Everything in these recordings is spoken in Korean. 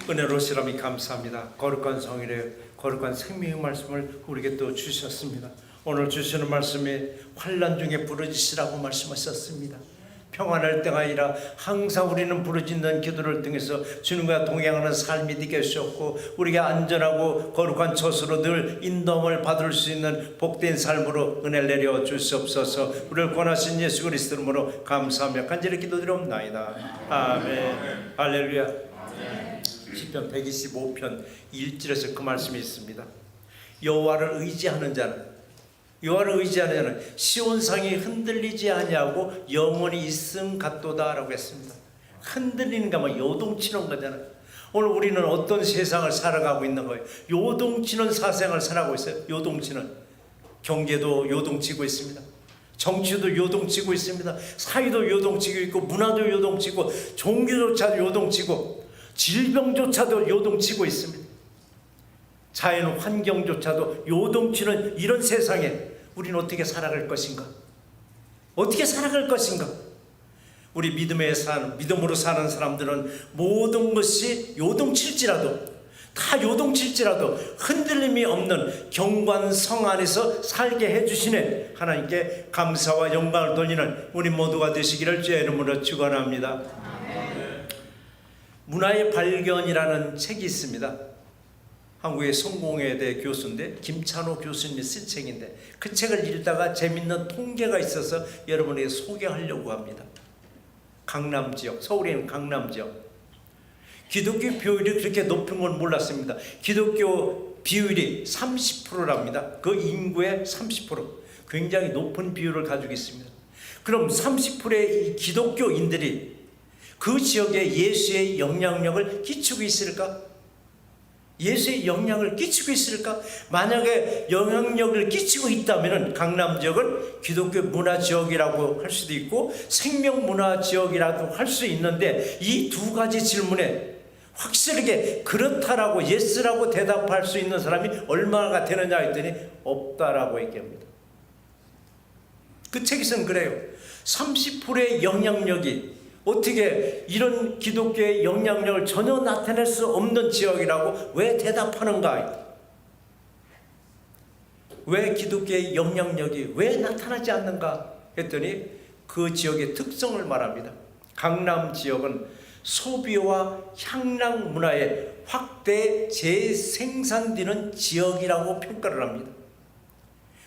은혜로시라미 감사합니다. 거룩한 성일에 거룩한 생명의 말씀을 우리에게 또 주셨습니다. 오늘 주시는 말씀이 환난 중에 부르짖으라고 말씀하셨습니다. 평안할 때가 아니라 항상 우리는 부르짖는 기도를 통해서 주님과 동행하는 삶이 되게 하셨고, 우리가 안전하고 거룩한 처소로 늘 인도함을 받을 수 있는 복된 삶으로 은혜를 내려 주시옵소서. 우리를 권하신 예수 그리스도 이름으로 감사하며 간절히 기도드리옵나이다. 아멘. 할렐루야. 시편 125편 1절에서 그 말씀이 있습니다. 여호와를 의지하는 자는 시온상이 흔들리지 아니하고 영원히 있음 같도다라고 했습니다. 흔들리는 게 뭐 요동치는 거잖아요. 오늘 우리는 어떤 세상을 살아가고 있는 거예요? 요동치는 사생을 살아가고 있어요. 요동치는 경제도 요동치고 있습니다. 정치도 요동치고 있습니다. 사회도 요동치고 있고, 문화도 요동치고, 종교조차도 요동치고, 질병조차도 요동치고 있습니다. 자연 환경조차도 요동치는 이런 세상에 우리는 어떻게 살아갈 것인가? 어떻게 살아갈 것인가? 우리 믿음으로 사는 사람들은 모든 것이 다 요동칠지라도 흔들림이 없는 경관성 안에서 살게 해주시네 하나님께 감사와 영광을 돌리는 우리 모두가 되시기를 주의 이름으로 축원합니다. 문화의 발견이라는 책이 있습니다. 한국의 성공회대 교수인데 김찬호 교수님이 쓴 책인데, 그 책을 읽다가 재밌는 통계가 있어서 여러분에게 소개하려고 합니다. 강남 지역, 서울에 있는 강남 지역, 기독교 비율이 그렇게 높은 건 몰랐습니다. 기독교 비율이 30%랍니다. 그 인구의 30%, 굉장히 높은 비율을 가지고 있습니다. 그럼 30%의 이 기독교인들이 그 지역에 예수의 영향력을 끼치고 있을까? 예수의 영향을 끼치고 있을까? 만약에 영향력을 끼치고 있다면 강남 지역은 기독교 문화 지역이라고 할 수도 있고 생명 문화 지역이라고 할 수 있는데, 이 두 가지 질문에 확실하게 그렇다라고 예스라고 대답할 수 있는 사람이 얼마나 되느냐 했더니 없다라고 얘기합니다. 그 책에서는 그래요. 30%의 영향력이 어떻게 이런 기독교의 영향력을 전혀 나타낼 수 없는 지역이라고 왜 대답하는가? 왜 기독교의 영향력이 왜 나타나지 않는가 했더니 그 지역의 특성을 말합니다. 강남 지역은 소비와 향락 문화의 확대 재생산되는 지역이라고 평가를 합니다.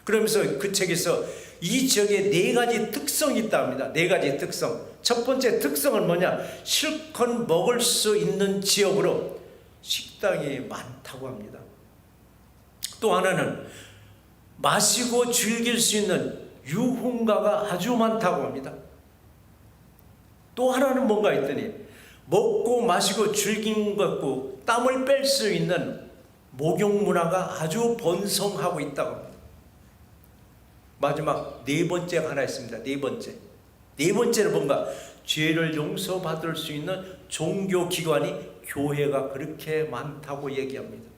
그러면서 그 책에서 이 지역에 4가지 특성이 있다 합니다. 4가지 특성. 첫 번째 특성은 뭐냐? 실컷 먹을 수 있는 지역으로 식당이 많다고 합니다. 또 하나는 마시고 즐길 수 있는 유흥가가 아주 많다고 합니다. 또 하나는 뭔가 했더니 먹고 마시고 즐기는 것 같고 땀을 뺄 수 있는 목욕 문화가 아주 번성하고 있다고 합니다. 마지막 4번째가 하나 있습니다. 4번째는 뭔가? 죄를 용서받을 수 있는 종교기관이, 교회가 그렇게 많다고 얘기합니다.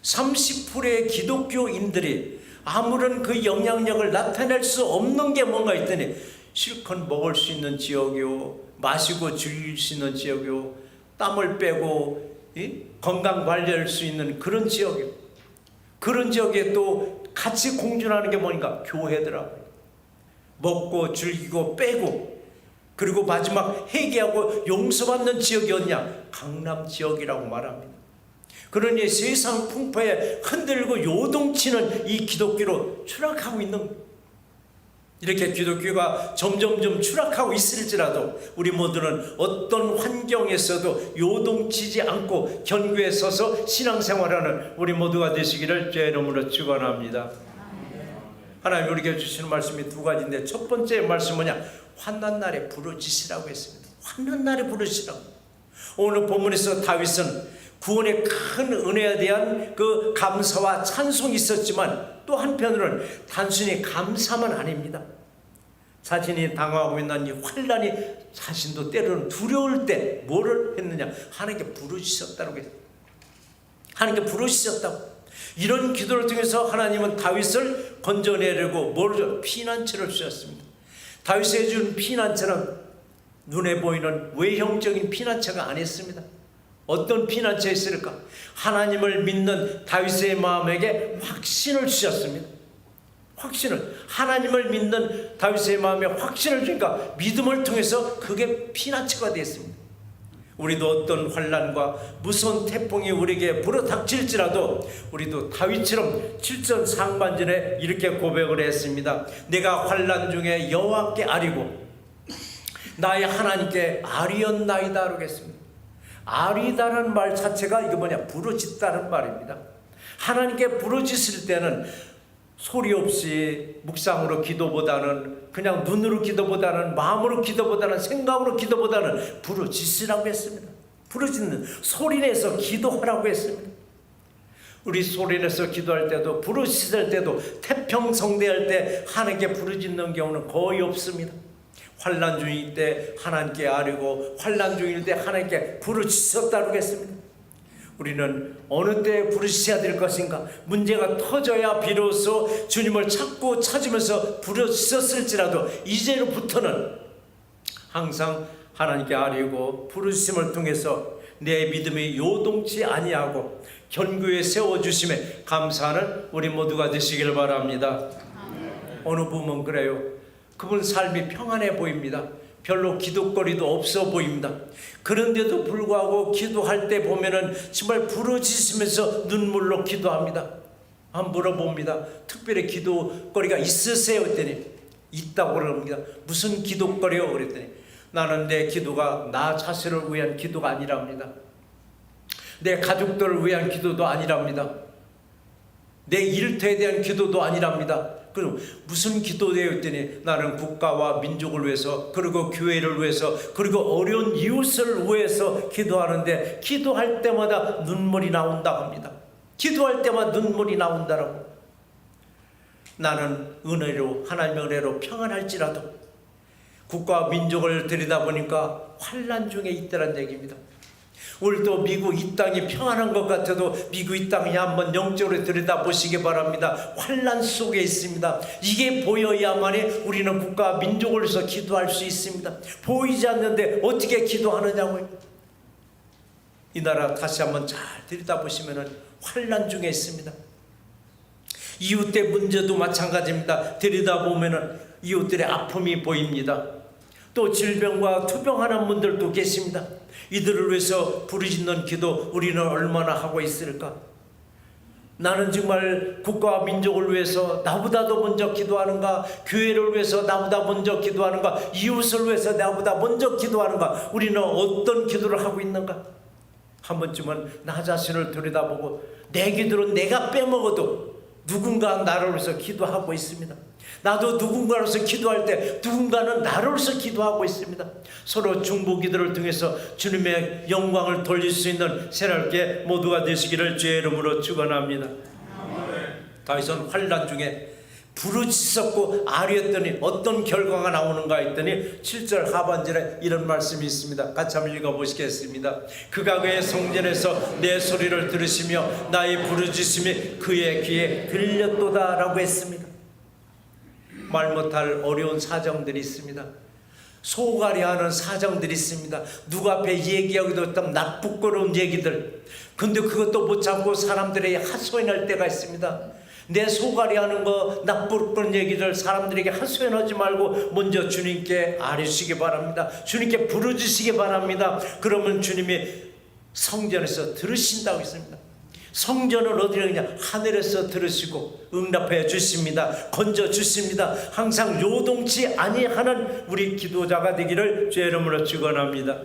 30%의 기독교인들이 아무런 그 영향력을 나타낼 수 없는 게 뭔가 있더니 실컷 먹을 수 있는 지역이요, 마시고 즐길 수 있는 지역이요, 땀을 빼고 건강 관리할 수 있는 그런 지역이요. 그런 지역에 또 같이 공존하는 게 뭐니까? 교회더라고요. 먹고 즐기고 빼고, 그리고 마지막 회개하고 용서받는 지역이 어디냐? 강남 지역이라고 말합니다. 그러니 세상 풍파에 흔들고 요동치는 이 기독교로 추락하고 있는, 이렇게 기독교가 점점점 추락하고 있을지라도 우리 모두는 어떤 환경에서도 요동치지 않고 견고에 서서 신앙생활하는 우리 모두가 되시기를 주의 이름으로 축원합니다. 하나님 우리에게 주시는 말씀이 2가지인데, 첫 번째 말씀은 뭐냐? 환난 날에 부르짖으라고 했습니다. 환난 날에 부르짖으라고. 오늘 본문에서 다윗은 구원의 큰 은혜에 대한 그 감사와 찬송이 있었지만, 또 한편으로는 단순히 감사만 아닙니다. 자신이 당하고 있는 이 환난이 자신도 때로는 두려울 때 뭐를 했느냐? 하나님께 부르짖었다고 했어요. 하나님께 부르짖었다고. 이런 기도를 통해서 하나님은 다윗을 건져내려고 피난처를 주셨습니다. 다윗이 해준 피난처는 눈에 보이는 외형적인 피난처가 아니었습니다. 어떤 피난처에 있을까? 하나님을 믿는 다윗의 마음에게 확신을 주셨습니다. 확신을, 하나님을 믿는 다윗의 마음에 확신을 주니까 믿음을 통해서 그게 피난처가 되었습니다. 우리도 어떤 환난과 무서운 태풍이 우리에게 불어닥칠지라도 우리도 다윗처럼 7전 상반전에 이렇게 고백을 했습니다. 내가 환난 중에 여호와께 아뢰고 나의 하나님께 아뢰었나이다 그러겠습니다. 아뢰다는 말 자체가 이거 뭐냐, 부르짖다는 말입니다. 하나님께 부르짖을 때는 소리 없이 묵상으로 기도보다는, 그냥 눈으로 기도보다는, 마음으로 기도보다는, 생각으로 기도보다는 부르짖으라고 했습니다. 부르짖는, 소리내서 기도하라고 했습니다. 우리 소리내서 기도할 때도, 부르짖을 때도, 태평성대할 때 하나님께 부르짖는 경우는 거의 없습니다. 환난 중일 때 하나님께 아뢰고 환난 중일 때 하나님께 부르짖었다고 했습니다. 우리는 어느 때 부르짖어야 될 것인가? 문제가 터져야 비로소 주님을 찾고 찾으면서 부르짖었을지라도 이제로부터는 항상 하나님께 아뢰고 부르짖음을 통해서 내 믿음이 요동치 아니하고 견고히 세워주심에 감사하는 우리 모두가 되시길 바랍니다. 어느 분은 그래요. 그분 삶이 평안해 보입니다. 별로 기도거리도 없어 보입니다. 그런데도 불구하고 기도할 때 보면은 정말 부르짖으면서 눈물로 기도합니다. 한번 물어봅니다. 특별히 기도거리가 있으세요? 그랬더니 있다고 그럽니다. 무슨 기도거리요? 그랬더니 나는 내 기도가 나 자신을 위한 기도가 아니랍니다. 내 가족들을 위한 기도도 아니랍니다. 내 일터에 대한 기도도 아니랍니다. 그럼 무슨 기도예요? 했더니 나는 국가와 민족을 위해서, 그리고 교회를 위해서, 그리고 어려운 이웃을 위해서 기도하는데 기도할 때마다 눈물이 나온다고 합니다. 기도할 때마다 눈물이 나온다라고. 나는 은혜로, 하나님의 은혜로 평안할지라도 국가와 민족을 들여다보니까 환난 중에 있다는 얘기입니다. 오늘도 미국 이 땅이 평안한 것 같아도 미국 이 땅이 한번 영적으로 들여다보시기 바랍니다. 환난 속에 있습니다. 이게 보여야만이 우리는 국가 민족을 위해서 기도할 수 있습니다. 보이지 않는데 어떻게 기도하느냐고요. 이 나라 다시 한번 잘 들여다보시면 환난 중에 있습니다. 이웃의 문제도 마찬가지입니다. 들여다보면 이웃들의 아픔이 보입니다. 또 질병과 투병하는 분들도 계십니다. 이들을 위해서 부르짖는 기도 우리는 얼마나 하고 있을까? 나는 정말 국가와 민족을 위해서 나보다도 먼저 기도하는가? 교회를 위해서 나보다 먼저 기도하는가? 이웃을 위해서 나보다 먼저 기도하는가? 우리는 어떤 기도를 하고 있는가? 한 번쯤은 나 자신을 들여다보고 내 기도는 내가 빼먹어도 누군가 나를 위해서 기도하고 있습니다. 나도 누군가로서 기도할 때 누군가는 나를 위해서 기도하고 있습니다. 서로 중보 기도를 통해서 주님의 영광을 돌릴 수 있는 새롭게 모두가 되시기를 주의 이름으로 축원합니다. 다윗은 환난 중에 부르짖었고 아뢰었더니 어떤 결과가 나오는가 했더니 7절 하반절에 이런 말씀이 있습니다. 같이 한번 읽어보시겠습니다. 그가 그의 성전에서 내 소리를 들으시며 나의 부르짖음이 그의 귀에 들렸도다 라고 했습니다. 말 못할 어려운 사정들이 있습니다. 소가리하는 사정들이 있습니다. 누구 앞에 얘기하기도 했던 나쁘고로운 얘기들. 근데 그것도 못 참고 사람들에게 하소연할 때가 있습니다. 내 소가리하는 거 나쁘고로운 얘기를 사람들에게 하소연하지 말고 먼저 주님께 아뢰시기 바랍니다. 주님께 부르짖으시기 바랍니다. 그러면 주님이 성전에서 들으신다고 했습니다. 성전은 어디냐? 하늘에서 들으시고 응답해 주십니다. 건져 주십니다. 항상 요동치 아니하는 우리 기도자가 되기를 주의 이름으로 축원합니다.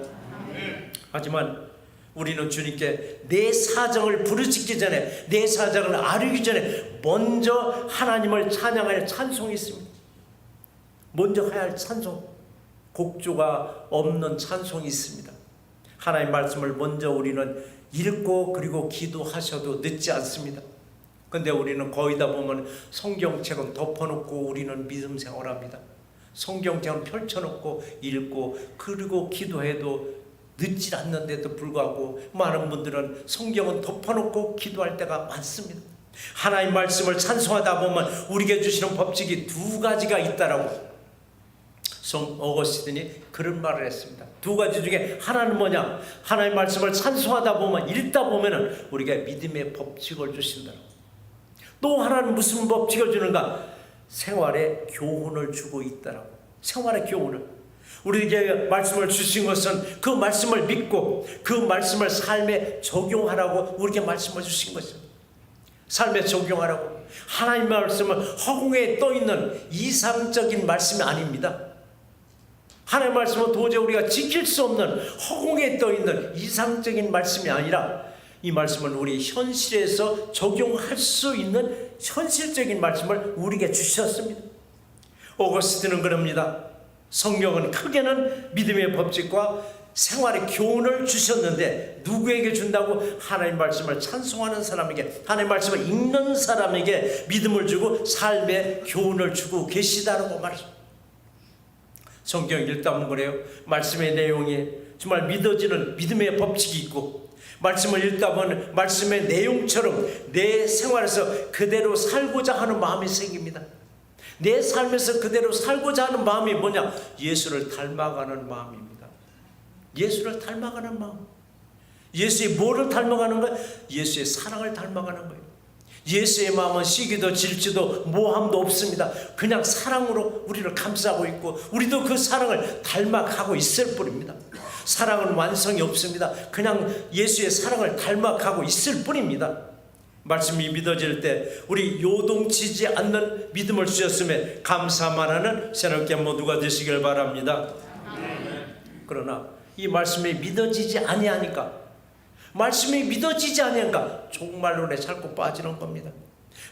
하지만 우리는 주님께 내 사정을 부르짖기 전에, 내 사정을 아뢰기 전에 먼저 하나님을 찬양할 찬송이 있습니다. 먼저 해야 할 찬송, 곡조가 없는 찬송이 있습니다. 하나님의 말씀을 먼저 우리는 읽고 그리고 기도하셔도 늦지 않습니다. 근데 우리는 거의 다 보면 성경책은 덮어놓고 우리는 믿음 생활합니다. 성경책은 펼쳐놓고 읽고 그리고 기도해도 늦지 않는데도 불구하고 많은 분들은 성경은 덮어놓고 기도할 때가 많습니다. 하나님 말씀을 찬송하다 보면 우리에게 주시는 법칙이 두 가지가 있다라고. 성 어거스틴이 그런 말을 했습니다. 두 가지 중에 하나는 뭐냐? 하나님의 말씀을 찬송하다 보면, 읽다 보면은 우리가 믿음의 법칙을 주신다. 또 하나는 무슨 법칙을 주는가? 생활의 교훈을 주고 있다라고. 생활의 교훈을. 우리에게 말씀을 주신 것은 그 말씀을 믿고 그 말씀을 삶에 적용하라고 우리에게 말씀을 주신 것입니다. 삶에 적용하라고. 하나님의 말씀은 허공에 떠있는 이상적인 말씀이 아닙니다. 하나님의 말씀은 도저히 우리가 지킬 수 없는 허공에 떠있는 이상적인 말씀이 아니라 이 말씀은 우리 현실에서 적용할 수 있는 현실적인 말씀을 우리에게 주셨습니다. 어거스틴은 그럽니다. 성경은 크게는 믿음의 법칙과 생활의 교훈을 주셨는데 누구에게 준다고? 하나님의 말씀을 찬송하는 사람에게, 하나님의 말씀을 읽는 사람에게 믿음을 주고 삶의 교훈을 주고 계시다라고 말합니다. 성경 읽다 보면 그래요. 말씀의 내용이 정말 믿어지는 믿음의 법칙이 있고, 말씀을 읽다 보면 말씀의 내용처럼 내 생활에서 그대로 살고자 하는 마음이 생깁니다. 내 삶에서 그대로 살고자 하는 마음이 뭐냐? 예수를 닮아가는 마음입니다. 예수를 닮아가는 마음. 예수의 뭐를 닮아가는 거예요? 예수의 사랑을 닮아가는 거예요. 예수의 마음은 시기도 질투도 모함도 없습니다. 그냥 사랑으로 우리를 감싸고 있고 우리도 그 사랑을 닮아가고 있을 뿐입니다. 사랑은 완성이 없습니다. 그냥 예수의 사랑을 닮아가고 있을 뿐입니다. 말씀이 믿어질 때 우리 요동치지 않는 믿음을 주셨음에 감사만 하는 새롭게 모두가 되시길 바랍니다. 그러나 이 말씀이 믿어지지 아니하니까, 말씀이 믿어지지 아니하니까 종말론에 자꾸 빠지는 겁니다.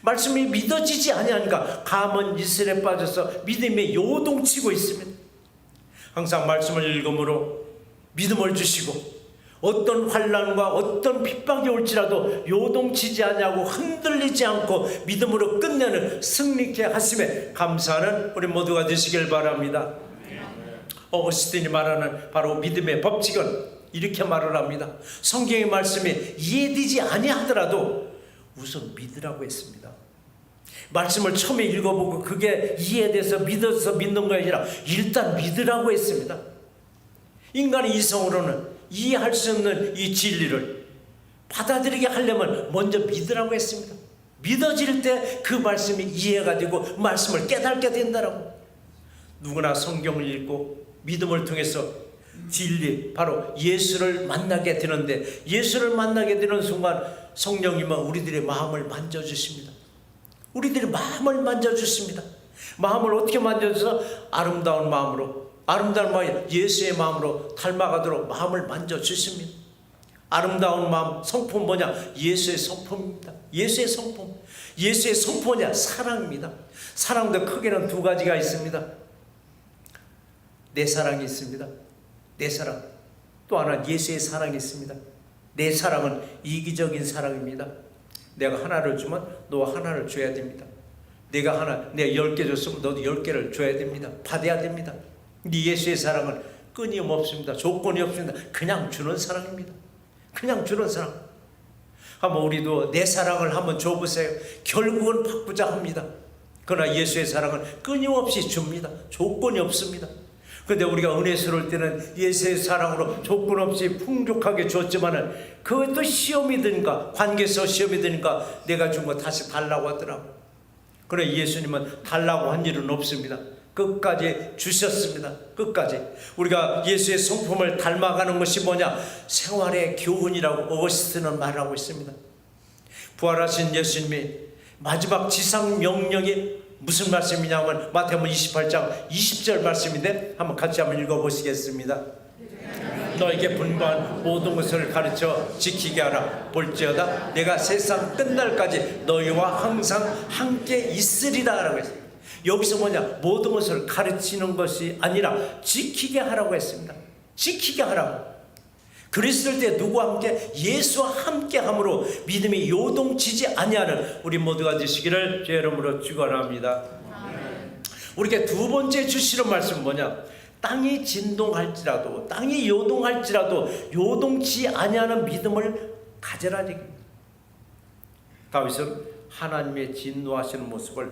말씀이 믿어지지 아니하니까 감은 이슬에 빠져서 믿음에 요동치고 있습니다. 항상 말씀을 읽음으로 믿음을 주시고 어떤 환난과 어떤 핍박이 올지라도 요동치지 아니하고 흔들리지 않고 믿음으로 끝내는 승리케 하심에 감사하는 우리 모두가 되시길 바랍니다. 어거스틴이 말하는 바로 믿음의 법칙은 이렇게 말을 합니다. 성경의 말씀이 이해되지 아니하더라도 우선 믿으라고 했습니다. 말씀을 처음에 읽어보고 그게 이해돼서 믿어서 믿는 것이 아니라 일단 믿으라고 했습니다. 인간의 이성으로는 이해할 수 없는 이 진리를 받아들이게 하려면 먼저 믿으라고 했습니다. 믿어질 때 그 말씀이 이해가 되고 말씀을 깨닫게 된다라고. 누구나 성경을 읽고 믿음을 통해서 진리, 바로 예수를 만나게 되는데, 예수를 만나게 되는 순간 성령님은 우리들의 마음을 만져주십니다. 우리들의 마음을 만져주십니다. 마음을 어떻게 만져줘서? 아름다운 마음으로, 아름다운 마음, 예수의 마음으로 닮아가도록 마음을 만져주십니다. 아름다운 마음, 성품 뭐냐? 예수의 성품입니다. 예수의 성품. 예수의 성품이냐? 사랑입니다. 사랑도 크게는 두 가지가 있습니다. 내 사랑이 있습니다. 내 사랑. 또 하나 예수의 사랑이 있습니다. 내 사랑은 이기적인 사랑입니다. 내가 하나를 주면 너 하나를 줘야 됩니다. 내가 10개 줬으면 너도 10개를 줘야 됩니다. 받아야 됩니다. 근데 예수의 사랑은 끊임없습니다. 조건이 없습니다. 그냥 주는 사랑입니다. 그냥 주는 사랑. 한번 우리도 내 사랑을 한번 줘보세요. 결국은 바꾸자 합니다. 그러나 예수의 사랑은 끊임없이 줍니다. 조건이 없습니다. 그런데 우리가 은혜스러울 때는 예수의 사랑으로 조건 없이 풍족하게 줬지만은 그것도 시험이 드니까, 관계에서 시험이 드니까 내가 준 거 다시 달라고 하더라고요. 그러나 예수님은 달라고 한 일은 없습니다. 끝까지 주셨습니다. 끝까지. 우리가 예수의 성품을 닮아가는 것이 뭐냐? 생활의 교훈이라고 어거스틴은 말하고 있습니다. 부활하신 예수님이 마지막 지상 명령이 무슨 말씀이냐면 마태복음 28장 20절 말씀인데 한번 같이 한번 읽어보시겠습니다. 너에게 분부한 모든 것을 가르쳐 지키게 하라. 볼지어다 내가 세상 끝날까지 너희와 항상 함께 있으리라 라고 했습니다. 여기서 뭐냐? 모든 것을 가르치는 것이 아니라 지키게 하라고 했습니다. 지키게 하라고. 그랬을 때 누구와 함께? 예수와 함께 함으로 믿음이 요동치지 아니하는 우리 모두가 되시기를 주의 이름으로 축원합니다. 우리에게 두 번째 주시는 말씀은 뭐냐? 땅이 진동할지라도, 땅이 요동할지라도 요동치 아니하는 믿음을 가져라 얘기입니다. 다윗은 하나님의 진노하시는 모습을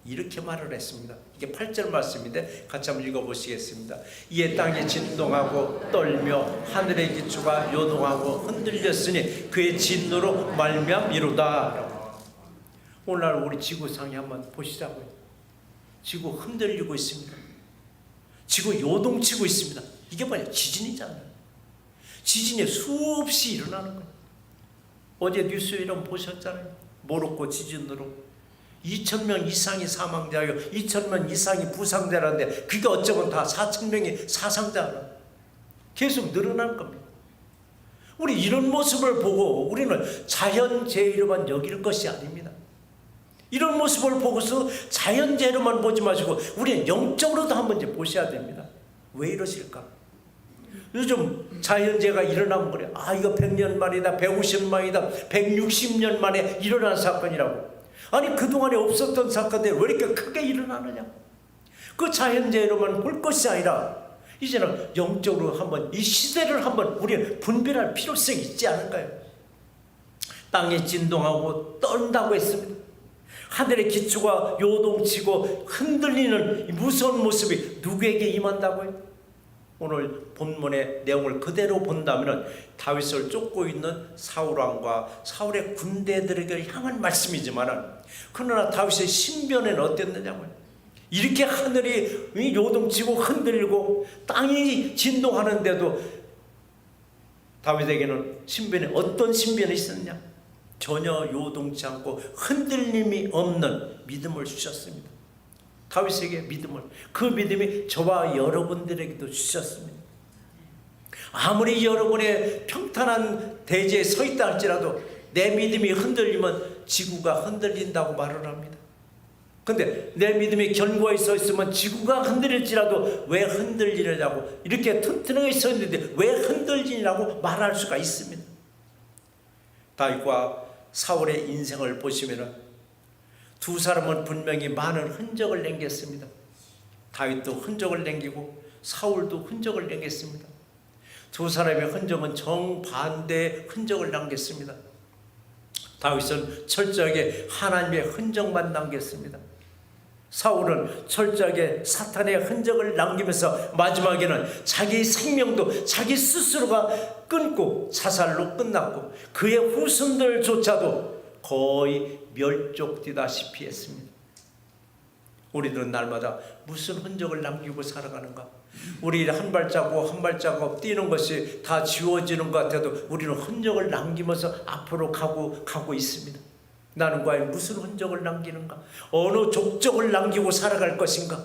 이렇게 말을 했습니다. 이게 8절 말씀인데 같이 한번 읽어보시겠습니다. 이에 땅이 진동하고 떨며 하늘의 기초가 요동하고 흔들렸으니 그의 진노로 말미암이로다. 오늘날 우리 지구상에 한번 보시자고요. 지구 흔들리고 있습니다. 지구 요동치고 있습니다. 이게 뭐냐? 지진이잖아요. 지진이 수없이 일어나는 거예요. 어제 뉴스 이런 보셨잖아요. 모로코 지진으로 2,000명 이상이 사망자요, 2,000명 이상이 부상자라는데 그게 어쩌면 다 4,000명이 사상자라. 계속 늘어날 겁니다. 우리 이런 모습을 보고 우리는 자연재해로만 여길 것이 아닙니다. 이런 모습을 보고서 자연재해로만 보지 마시고 우리는 영적으로도 한번 이제 보셔야 됩니다. 왜 이러실까? 요즘 자연재해가 일어나면 그래. 아, 이거 100년 만이다, 150만이다, 160년 만에 일어난 사건이라고. 아니, 그동안에 없었던 사건들이 왜 이렇게 크게 일어나느냐? 그 자연재해로만 볼 것이 아니라 이제는 영적으로 한번 이 시대를 한번 우리는 분별할 필요성이 있지 않을까요? 땅이 진동하고 떤다고 했습니다. 하늘의 기초가 요동치고 흔들리는 무서운 모습이 누구에게 임한다고요? 오늘 본문의 내용을 그대로 본다면 다윗을 쫓고 있는 사울왕과 사울의 군대들에게 향한 말씀이지만, 그러나 다윗의 신변에는 어땠느냐고요. 이렇게 하늘이 요동치고 흔들리고 땅이 진동하는데도 다윗에게는 신변에 어떤 신변이 있었느냐? 전혀 요동치 않고 흔들림이 없는 믿음을 주셨습니다. 다윗에게 믿음을, 그 믿음이 저와 여러분들에게도 주셨습니다. 아무리 여러분의 평탄한 대지에 서 있다 할지라도 내 믿음이 흔들리면 지구가 흔들린다고 말을 합니다. 근데 내 믿음이 견고하게 서 있으면 지구가 흔들릴지라도 왜 흔들리느냐고, 이렇게 튼튼하게 서 있는데 왜 흔들리냐고 말할 수가 있습니다. 다윗과 사울의 인생을 보시면 두 사람은 분명히 많은 흔적을 남겼습니다. 다윗도 흔적을 남기고 사울도 흔적을 남겼습니다. 두 사람의 흔적은 정반대의 흔적을 남겼습니다. 다윗은 철저하게 하나님의 흔적만 남겼습니다. 사울은 철저하게 사탄의 흔적을 남기면서 마지막에는 자기 생명도 자기 스스로가 끊고 자살로 끝났고 그의 후손들조차도 거의 멸족되다시피 했습니다. 우리들은 날마다 무슨 흔적을 남기고 살아가는가? 우리 한 발자국 한 발자국 뛰는 것이 다 지워지는 것 같아도 우리는 흔적을 남기면서 앞으로 가고 있습니다. 나는 과연 무슨 흔적을 남기는가? 어느 족적을 남기고 살아갈 것인가?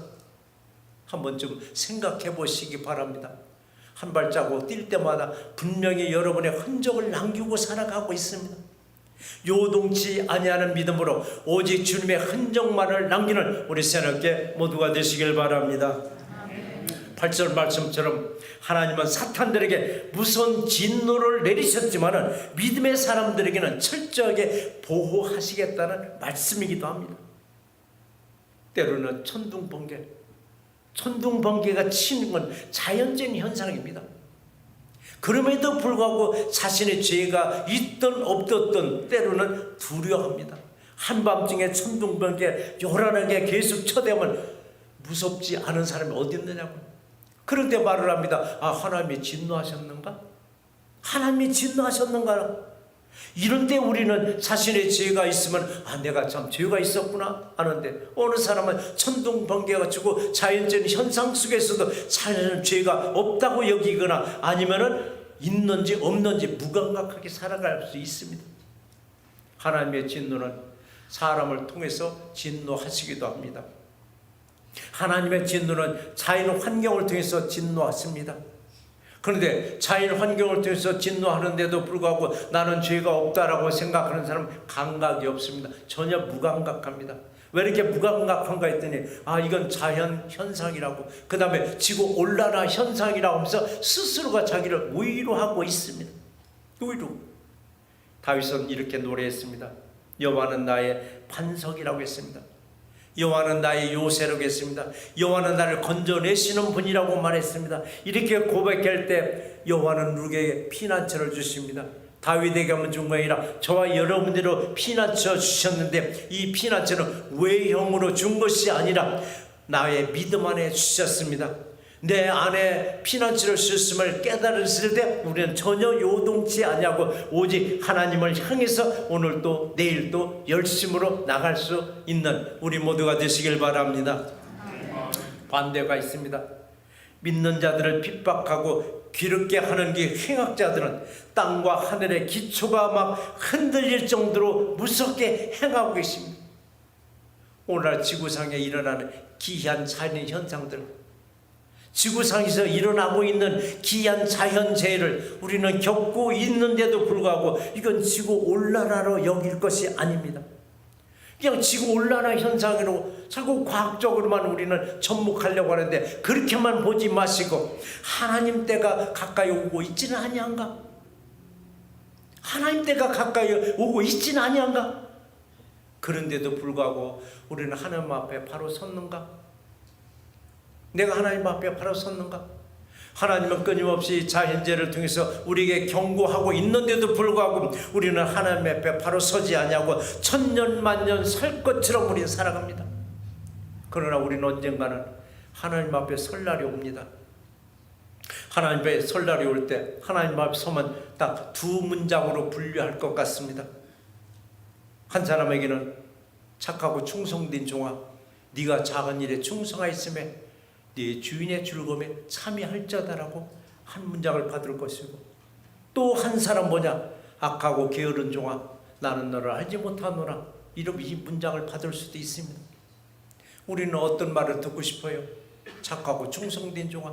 한번 좀 생각해 보시기 바랍니다. 한 발자국 뛸 때마다 분명히 여러분의 흔적을 남기고 살아가고 있습니다. 요동치 아니하는 믿음으로 오직 주님의 흔적만을 남기는 우리 새롭게 모두가 되시길 바랍니다. 8절 말씀처럼 하나님은 사탄들에게 무서운 진노를 내리셨지만 믿음의 사람들에게는 철저하게 보호하시겠다는 말씀이기도 합니다. 때로는 천둥번개가 치는 건 자연적인 현상입니다. 그럼에도 불구하고 자신의 죄가 있든 없든 때로는 두려워합니다. 한밤중에 천둥번개 요란하게 계속 쳐대면 무섭지 않은 사람이 어디 있느냐고. 그런데 말을 합니다. 아, 하나님이 진노하셨는가? 하나님이 진노하셨는가? 이럴 때 우리는 자신의 죄가 있으면 아, 내가 참 죄가 있었구나 하는데, 어느 사람은 천둥번개가 치고 자연적인 현상 속에서도 자신의 죄가 없다고 여기거나 아니면은 있는지 없는지 무감각하게 살아갈 수 있습니다. 하나님의 진노는 사람을 통해서 진노하시기도 합니다. 하나님의 진노는 자연 환경을 통해서 진노하십니다. 그런데 자연 환경을 통해서 진노하는데도 불구하고 나는 죄가 없다라고 생각하는 사람은 감각이 없습니다. 전혀 무감각합니다. 왜 이렇게 무감각한가 했더니 아, 이건 자연 현상이라고, 그 다음에 지구 온난화 현상이라고 하면서 스스로가 자기를 위로하고 있습니다. 위로. 다윗은 이렇게 노래했습니다. 여호와는 나의 반석이라고 했습니다. 여호와는 나의 요새라고 했습니다. 여호와는 나를 건져내시는 분이라고 말했습니다. 이렇게 고백할 때 여호와는 누구에게 피난처를 주십니다. 다윗에게만 준 게 아니라 저와 여러분들로 피난처 주셨는데 이 피난처는 외형으로 준 것이 아니라 나의 믿음 안에 주셨습니다. 내 안에 피난처를 주셨음을 깨달았을 때 우리는 전혀 요동치 아니하고 오직 하나님을 향해서 오늘도 내일도 열심으로 나갈 수 있는 우리 모두가 되시길 바랍니다. 반대가 있습니다. 믿는 자들을 핍박하고 기르게 하는 게 행악자들은 땅과 하늘의 기초가 막 흔들릴 정도로 무섭게 행하고 계십니다. 오늘날 지구상에 일어나는 기이한 자연 현상들, 지구상에서 일어나고 있는 기이한 자연재해를 우리는 겪고 있는데도 불구하고 이건 지구온난화로 여길 것이 아닙니다. 그냥 지구온난화 현상으로 자꾸 과학적으로만 우리는 접목하려고 하는데 그렇게만 보지 마시고 하나님 때가 가까이 오고 있지는 아니한가? 하나님 때가 가까이 오고 있지는 아니한가? 그런데도 불구하고 우리는 하나님 앞에 바로 섰는가? 내가 하나님 앞에 바로 섰는가? 하나님은 끊임없이 자연재해를 통해서 우리에게 경고하고 있는데도 불구하고 우리는 하나님 앞에 바로 서지 아니하고 천년만년 살 것처럼 우리는 살아갑니다. 그러나 우리는 언젠가는 하나님 앞에 설 날이 옵니다. 하나님 앞에 설 날이 올 때 하나님 앞에 서면 딱 두 문장으로 분류할 것 같습니다. 한 사람에게는 착하고 충성된 종아, 네가 작은 일에 충성하였음에 네 주인의 즐거움에 참여할자다라고 한 문장을 받을 것이고, 또 한 사람 뭐냐, 악하고 게으른 종아, 나는 너를 알지 못하노라, 이런 이 문장을 받을 수도 있습니다. 우리는 어떤 말을 듣고 싶어요? 착하고 충성된 종아,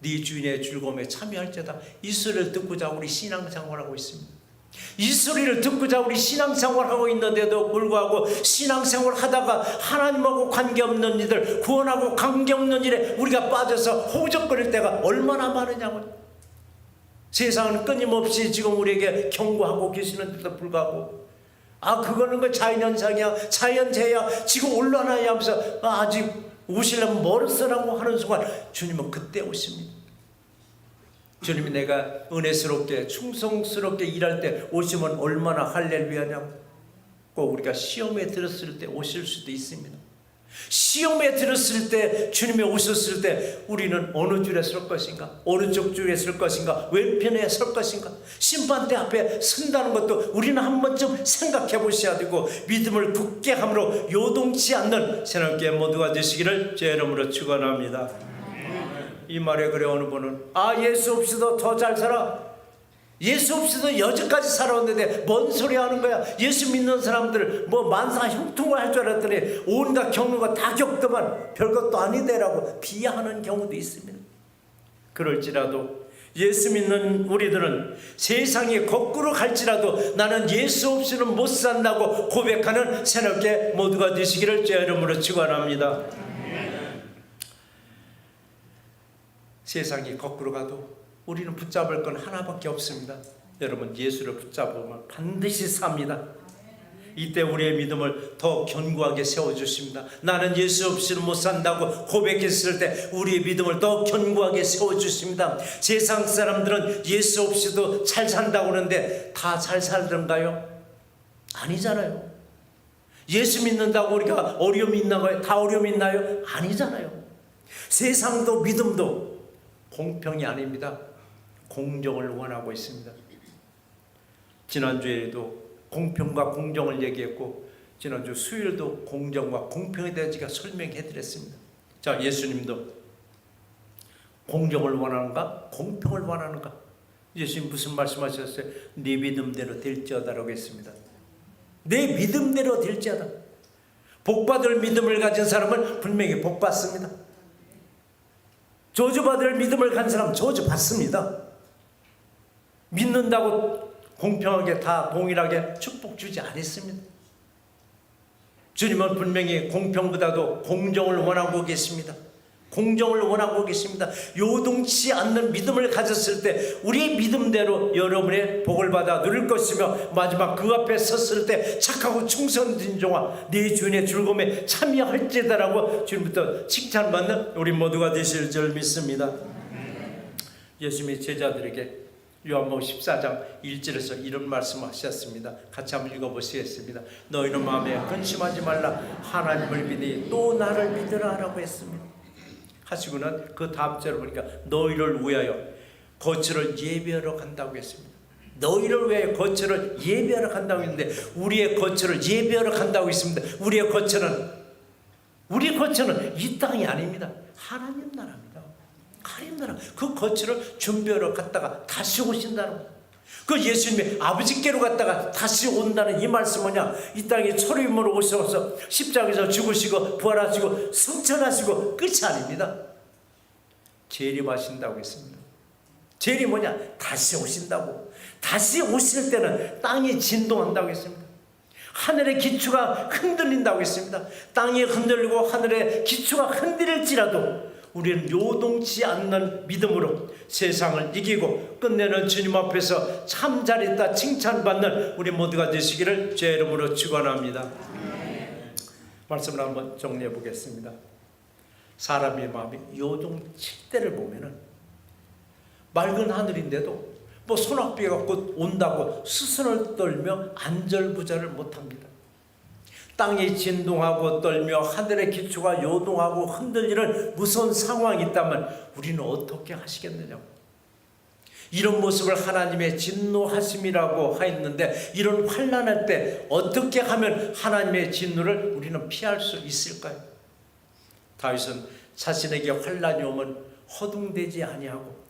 네 주인의 즐거움에 참여할자다. 이 소리를 듣고자 우리 신앙생활하고 있습니다. 이 소리를 듣고자 우리 신앙생활하고 있는데도 불구하고 신앙생활 하다가 하나님하고 관계없는 일들, 구원하고 관계없는 일에 우리가 빠져서 호적거릴 때가 얼마나 많으냐고요. 세상은 끊임없이 지금 우리에게 경고하고 계시는데도 불구하고 그거는 그 자연현상이야, 자연재해야, 지구온난화야 하면서 아직 오시려면 멀었으라고 하는 순간 주님은 그때 오십니다. 주님이 내가 은혜스럽게 충성스럽게 일할 때 오시면 얼마나 할렐루야냐고. 꼭 우리가 시험에 들었을 때 오실 수도 있습니다. 시험에 들었을 때, 주님이 오셨을 때 우리는 어느 줄에 설 것인가, 어느 쪽 줄에 설 것인가, 왼편에 설 것인가, 심판대 앞에 선다는 것도 우리는 한 번쯤 생각해 보셔야 되고, 믿음을 굳게 함으로 요동치 않는 새롭게 모두가 되시기를 제 이름으로 축원합니다. 이 말에 그래 어느 분은 예수 없이도 더 잘 살아, 예수 없이도 여지까지 살아왔는데 뭔 소리 하는 거야, 예수 믿는 사람들 뭐 만사 형통을 할 줄 알았더니 온갖 겪는 거 다 겪더만 별것도 아니대라고 비하하는 경우도 있습니다. 그럴지라도 예수 믿는 우리들은 세상이 거꾸로 갈지라도 나는 예수 없이는 못 산다고 고백하는 새롭게 모두가 되시기를 제 이름으로 축원합니다. 세상이 거꾸로 가도 우리는 붙잡을 건 하나밖에 없습니다. 여러분, 예수를 붙잡으면 반드시 삽니다. 이때 우리의 믿음을 더 견고하게 세워주십니다. 나는 예수 없이는 못 산다고 고백했을 때 우리의 믿음을 더 견고하게 세워주십니다. 세상 사람들은 예수 없이도 잘 산다고 하는데 다 잘 살던가요? 아니잖아요. 예수 믿는다고 우리가 어려움이 있나요? 다 어려움이 있나요? 아니잖아요. 세상도 믿음도 공평이 아닙니다. 공정을 원하고 있습니다. 지난주에도 공평과 공정을 얘기했고, 지난주 수요일도 공정과 공평에 대해 제가 설명해 드렸습니다. 자, 예수님도 공정을 원하는가, 공평을 원하는가? 예수님 무슨 말씀하셨어요? 네 믿음대로 될지어다라고 했습니다. 내 믿음대로 될지어다. 복받을 믿음을 가진 사람은 분명히 복받습니다. 저주받을 믿음을 가진 사람은 저주받습니다. 믿는다고 공평하게 다 동일하게 축복 주지 않았습니다. 주님은 분명히 공평보다도 공정을 원하고 계십니다. 공정을 원하고 계십니다. 요동치 않는 믿음을 가졌을 때 우리의 믿음대로 여러분의 복을 받아 누릴 것이며, 마지막 그 앞에 섰을 때 착하고 충성된 종아, 네 주인의 즐거움에 참여할지다라고 주님부터 칭찬받는 우리 모두가 되실 줄 믿습니다. 예수님이 제자들에게 요한복음 14장 1절에서 이런 말씀하셨습니다. 같이 한번 읽어보시겠습니다. 너희는 마음에 근심하지 말라. 하나님을 믿으니 또 나를 믿으라 라고 했습니다. 하시고는 그 다음 절을 보니까 너희를 위하여 거처를 예비하러 간다고 했습니다. 너희를 위하여 거처를 예비하러 간다고 했는데 우리의 거처를 예비하러 간다고 했습니다. 우리의 거처는 이 땅이 아닙니다. 하나님 나라입니다. 하나님 나라. 그 거처를 준비하러 갔다가 다시 오신다는 거예요. 그 예수님이 아버지께로 갔다가 다시 온다는 이 말씀 뭐냐? 이 땅에 초림으로 오셔서 십자가에서 죽으시고 부활하시고 승천하시고 끝이 아닙니다. 재림하신다고 했습니다. 재림 뭐냐? 다시 오신다고. 다시 오실 때는 땅이 진동한다고 했습니다. 하늘의 기초가 흔들린다고 했습니다. 땅이 흔들리고 하늘의 기초가 흔들릴지라도 우리는 요동치 않는 믿음으로 세상을 이기고 끝내는 주님 앞에서 참 잘했다 칭찬받는 우리 모두가 되시기를 주의 이름으로 축원합니다. 말씀을 한번 정리해 보겠습니다. 사람의 마음이 요동칠 때를 보면은 맑은 하늘인데도 뭐 소낙비가 곧 온다고 스스로 떨며 안절부절을 못합니다. 땅이 진동하고 떨며 하늘의 기초가 요동하고 흔들리는 무서운 상황이 있다면 우리는 어떻게 하시겠느냐고. 이런 모습을 하나님의 진노하심이라고 하였는데 이런 환난할 때 어떻게 하면 하나님의 진노를 우리는 피할 수 있을까요? 다윗은 자신에게 환난이 오면 허둥대지 아니하고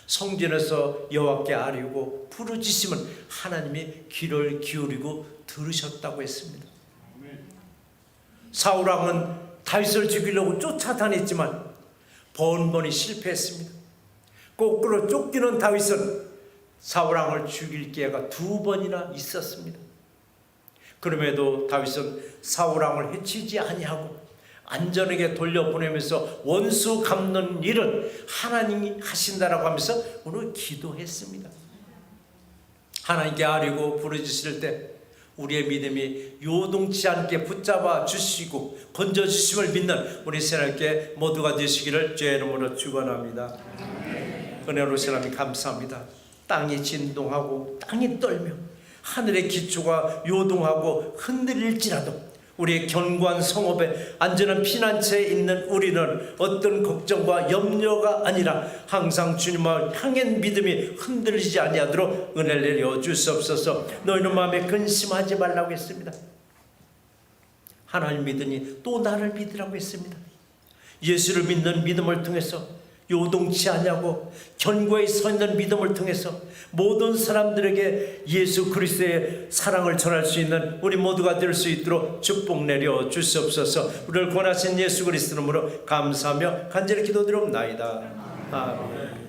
성전에서 여호와께 아뢰고 부르짖으면 하나님이 귀를 기울이고 들으셨다고 했습니다. 사울왕은 다윗을 죽이려고 쫓아다녔지만 번번이 실패했습니다. 거꾸로 쫓기는 다윗은 사울왕을 죽일 기회가 2번이나 있었습니다. 그럼에도 다윗은 사울왕을 해치지 아니하고 안전하게 돌려보내면서 원수 갚는 일은 하나님이 하신다라고 하면서 오늘 기도했습니다. 하나님께 아뢰고 부르짖을 때 우리의 믿음이 요동치 않게 붙잡아 주시고 건져 주심을 믿는 우리 새롭게 모두가 되시기를 주의 이름으로 축원합니다. 은혜로우신 하나님 감사합니다. 땅이 진동하고 땅이 떨며 하늘의 기초가 요동하고 흔들릴지라도 우리의 견고한 성읍에 안전한 피난처에 있는 우리는 어떤 걱정과 염려가 아니라 항상 주님을 향한 믿음이 흔들리지 아니하도록 은혜를 내려 주시옵소서. 너희는 마음에 근심하지 말라고 했습니다. 하나님 믿으니 또 나를 믿으라고 했습니다. 예수를 믿는 믿음을 통해서 요동치 아니하고 견고히 서 있는 믿음을 통해서 모든 사람들에게 예수 그리스도의 사랑을 전할 수 있는 우리 모두가 될 수 있도록 축복 내려 주시옵소서. 우리를 권하신 예수 그리스도 이름으로 감사하며 간절히 기도드리옵나이다. 아멘.